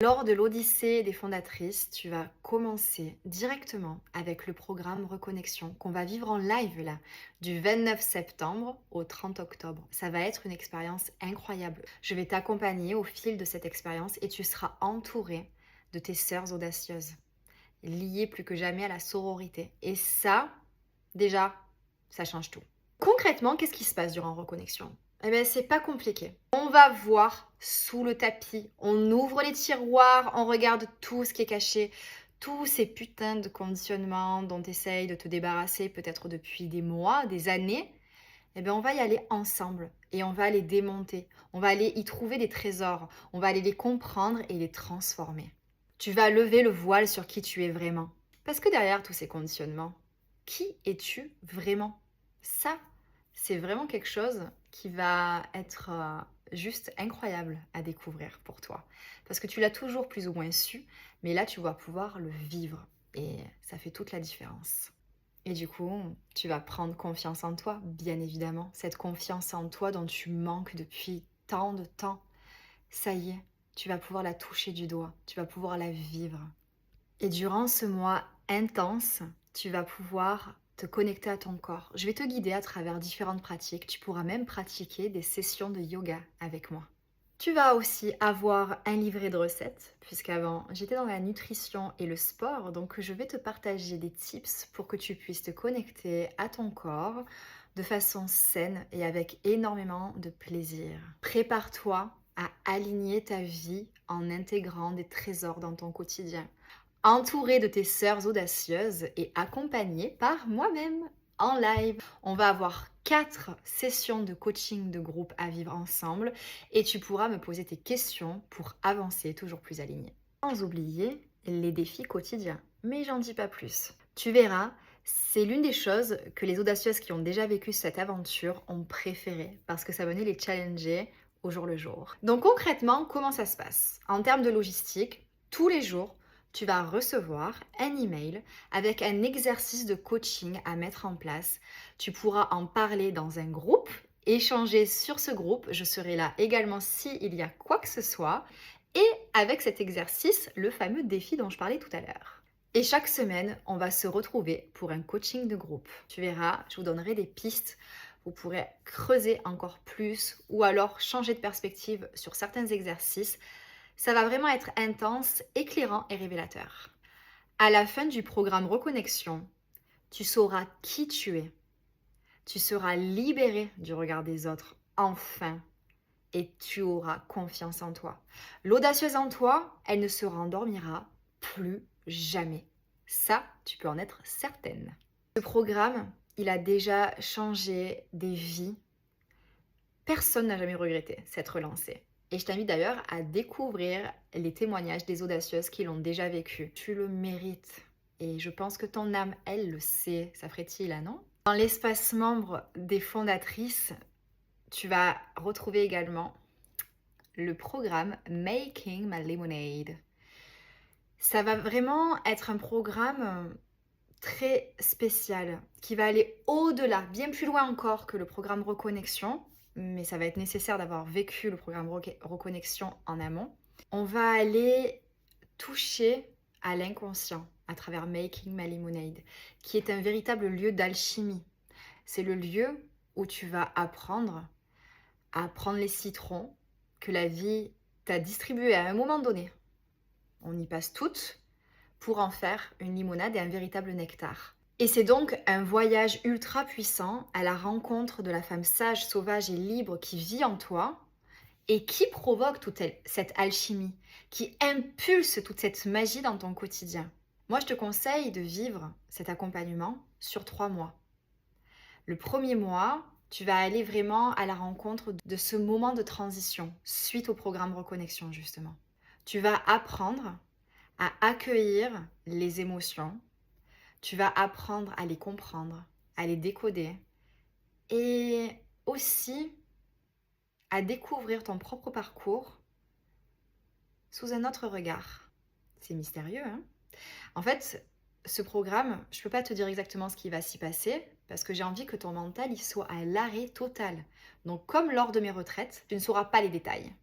Lors de l'Odyssée des fondatrices, tu vas commencer directement avec le programme Reconnexion qu'on va vivre en live là, du 29 septembre au 30 octobre. Ça va être une expérience incroyable. Je vais t'accompagner au fil de cette expérience et tu seras entouré de tes sœurs audacieuses, liées plus que jamais à la sororité. Et ça, déjà, ça change tout. Concrètement, qu'est-ce qui se passe durant Reconnexion? Eh bien, c'est pas compliqué. On va voir sous le tapis, on ouvre les tiroirs, on regarde tout ce qui est caché, tous ces putains de conditionnements dont tu essayes de te débarrasser peut-être depuis des mois, des années. Eh bien, on va y aller ensemble et on va les démonter. On va aller y trouver des trésors, on va aller les comprendre et les transformer. Tu vas lever le voile sur qui tu es vraiment. Parce que derrière tous ces conditionnements, qui es-tu vraiment? Ça, c'est vraiment quelque chose qui va être juste incroyable à découvrir pour toi. Parce que tu l'as toujours plus ou moins su, mais là, tu vas pouvoir le vivre. Et ça fait toute la différence. Et du coup, tu vas prendre confiance en toi, bien évidemment. Cette confiance en toi dont tu manques depuis tant de temps. Ça y est, tu vas pouvoir la toucher du doigt, tu vas pouvoir la vivre. Et durant ce mois intense, tu vas pouvoir te connecter à ton corps. Je vais te guider à travers différentes pratiques. Tu pourras même pratiquer des sessions de yoga avec moi. Tu vas aussi avoir un livret de recettes, puisqu'avant j'étais dans la nutrition et le sport, donc je vais te partager des tips pour que tu puisses te connecter à ton corps de façon saine et avec énormément de plaisir. Prépare-toi à aligner ta vie en intégrant des trésors dans ton quotidien. Entouré de tes sœurs audacieuses et accompagné par moi-même en live. On va avoir 4 sessions de coaching de groupe à vivre ensemble et tu pourras me poser tes questions pour avancer toujours plus aligné. Sans oublier les défis quotidiens, mais j'en dis pas plus. Tu verras, c'est l'une des choses que les audacieuses qui ont déjà vécu cette aventure ont préféré parce que ça venait les challenger au jour le jour. Donc concrètement, comment ça se passe? En termes de logistique, tous les jours, tu vas recevoir un email avec un exercice de coaching à mettre en place. Tu pourras en parler dans un groupe, échanger sur ce groupe. Je serai là également s'il y a quoi que ce soit. Et avec cet exercice, le fameux défi dont je parlais tout à l'heure. Et chaque semaine, on va se retrouver pour un coaching de groupe. Tu verras, je vous donnerai des pistes. Vous pourrez creuser encore plus ou alors changer de perspective sur certains exercices. Ça va vraiment être intense, éclairant et révélateur. À la fin du programme Reconnexion, tu sauras qui tu es. Tu seras libéré du regard des autres, enfin, et tu auras confiance en toi. L'audacieuse en toi, elle ne se rendormira plus jamais. Ça, tu peux en être certaine. Ce programme, il a déjà changé des vies. Personne n'a jamais regretté s'être lancé. Et je t'invite d'ailleurs à découvrir les témoignages des audacieuses qui l'ont déjà vécu. Tu le mérites. Et je pense que ton âme, elle le sait. Ça ferait-il là, non? Dans l'espace membre des fondatrices, tu vas retrouver également le programme Making My Lemonade. Ça va vraiment être un programme très spécial qui va aller au-delà, bien plus loin encore que le programme Reconnexion, mais ça va être nécessaire d'avoir vécu le programme Reconnexion en amont. On va aller toucher à l'inconscient à travers Making My Lemonade, qui est un véritable lieu d'alchimie. C'est le lieu où tu vas apprendre à prendre les citrons que la vie t'a distribués à un moment donné. On y passe toutes pour en faire une limonade et un véritable nectar. Et c'est donc un voyage ultra puissant à la rencontre de la femme sage, sauvage et libre qui vit en toi et qui provoque toute cette alchimie, qui impulse toute cette magie dans ton quotidien. Moi, je te conseille de vivre cet accompagnement sur 3 mois. Le premier mois, tu vas aller vraiment à la rencontre de ce moment de transition suite au programme Reconnexion, justement. Tu vas apprendre à accueillir les émotions, tu vas apprendre à les comprendre, à les décoder et aussi à découvrir ton propre parcours sous un autre regard. C'est mystérieux, hein? En fait, ce programme, je ne peux pas te dire exactement ce qui va s'y passer parce que j'ai envie que ton mental il soit à l'arrêt total. Donc, comme lors de mes retraites, tu ne sauras pas les détails.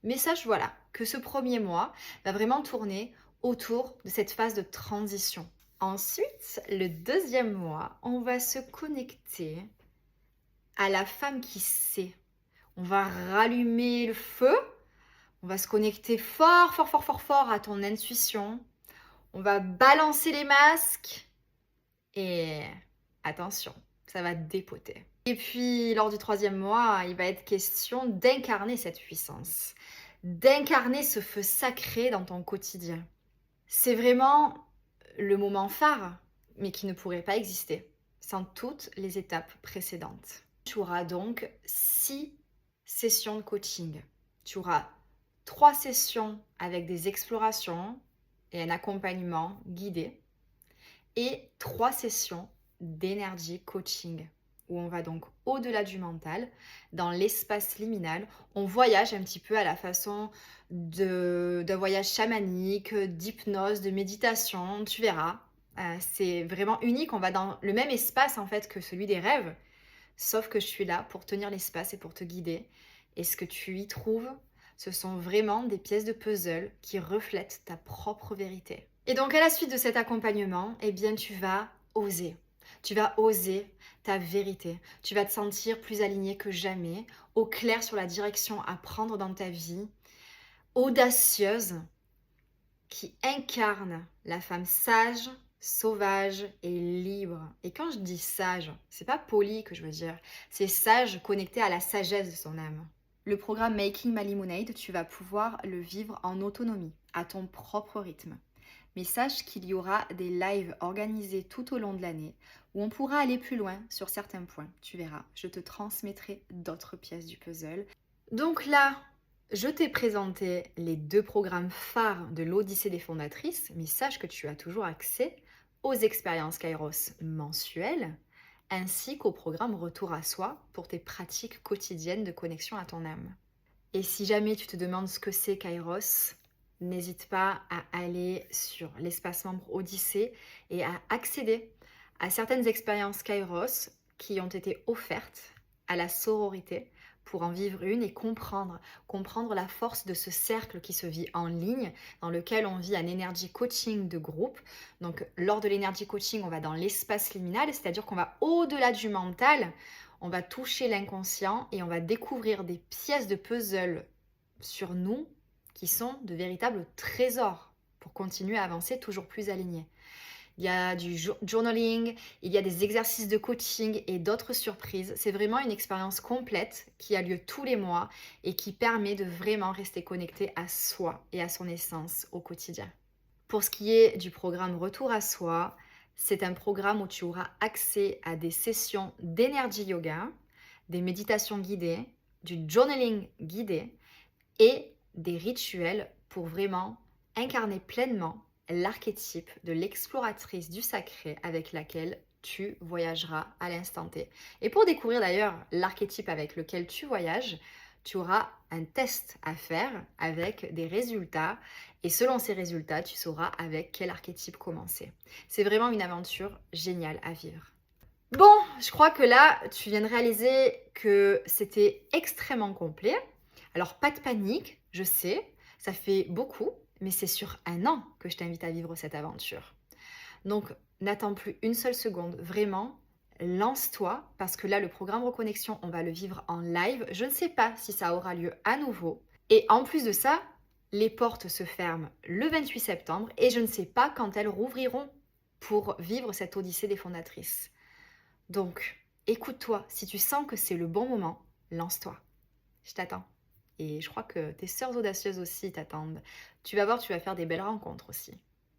Mais sache, voilà, que ce premier mois va vraiment tourner autour de cette phase de transition. Ensuite, le deuxième mois, on va se connecter à la femme qui sait. On va rallumer le feu, on va se connecter fort, fort, fort, fort, fort à ton intuition. On va balancer les masques et attention, ça va dépoter. Et puis, lors du troisième mois, il va être question d'incarner cette puissance, d'incarner ce feu sacré dans ton quotidien. C'est vraiment le moment phare, mais qui ne pourrait pas exister sans toutes les étapes précédentes. Tu auras donc 6 sessions de coaching. Tu auras 3 sessions avec des explorations et un accompagnement guidé et 3 sessions d'énergie coaching où on va donc au-delà du mental, dans l'espace liminal. On voyage un petit peu à la façon d'un voyage chamanique, d'hypnose, de méditation, tu verras. C'est vraiment unique, on va dans le même espace en fait que celui des rêves, sauf que je suis là pour tenir l'espace et pour te guider. Et ce que tu y trouves, ce sont vraiment des pièces de puzzle qui reflètent ta propre vérité. Et donc à la suite de cet accompagnement, eh bien tu vas oser. Tu vas oser ta vérité. Tu vas te sentir plus aligné que jamais, au clair sur la direction à prendre dans ta vie, audacieuse, qui incarne la femme sage, sauvage et libre. Et quand je dis sage, c'est pas poli que je veux dire, c'est sage connecté à la sagesse de son âme. Le programme Making My Lemonade, tu vas pouvoir le vivre en autonomie, à ton propre rythme. Mais sache qu'il y aura des lives organisés tout au long de l'année où on pourra aller plus loin sur certains points. Tu verras, je te transmettrai d'autres pièces du puzzle. Donc là, je t'ai présenté les 2 programmes phares de l'Odyssée des fondatrices, mais sache que tu as toujours accès aux expériences Kairos mensuelles ainsi qu'au programme Retour à soi pour tes pratiques quotidiennes de connexion à ton âme. Et si jamais tu te demandes ce que c'est Kairos, n'hésite pas à aller sur l'espace membre Odyssée et à accéder à certaines expériences Kairos qui ont été offertes à la sororité pour en vivre une et comprendre la force de ce cercle qui se vit en ligne, dans lequel on vit un énergie coaching de groupe. Donc lors de l'énergie coaching, on va dans l'espace liminal, c'est-à-dire qu'on va au-delà du mental, on va toucher l'inconscient et on va découvrir des pièces de puzzle sur nous qui sont de véritables trésors pour continuer à avancer toujours plus alignés. Il y a du journaling, il y a des exercices de coaching et d'autres surprises. C'est vraiment une expérience complète qui a lieu tous les mois et qui permet de vraiment rester connecté à soi et à son essence au quotidien. Pour ce qui est du programme Retour à soi, c'est un programme où tu auras accès à des sessions d'énergie yoga, des méditations guidées, du journaling guidé et des rituels pour vraiment incarner pleinement l'archétype de l'exploratrice du sacré avec laquelle tu voyageras à l'instant T. Et pour découvrir d'ailleurs l'archétype avec lequel tu voyages, tu auras un test à faire avec des résultats et selon ces résultats, tu sauras avec quel archétype commencer. C'est vraiment une aventure géniale à vivre. Bon, je crois que là, tu viens de réaliser que c'était extrêmement complet. Alors, pas de panique, je sais, ça fait beaucoup, mais c'est sur 1 an que je t'invite à vivre cette aventure. Donc, n'attends plus une seule seconde, vraiment, lance-toi, parce que là, le programme Reconnexion, on va le vivre en live. Je ne sais pas si ça aura lieu à nouveau. Et en plus de ça, les portes se ferment le 28 septembre et je ne sais pas quand elles rouvriront pour vivre cette odyssée des fondatrices. Donc, écoute-toi, si tu sens que c'est le bon moment, lance-toi. Je t'attends. Et je crois que tes sœurs audacieuses aussi t'attendent. Tu vas voir, tu vas faire des belles rencontres aussi.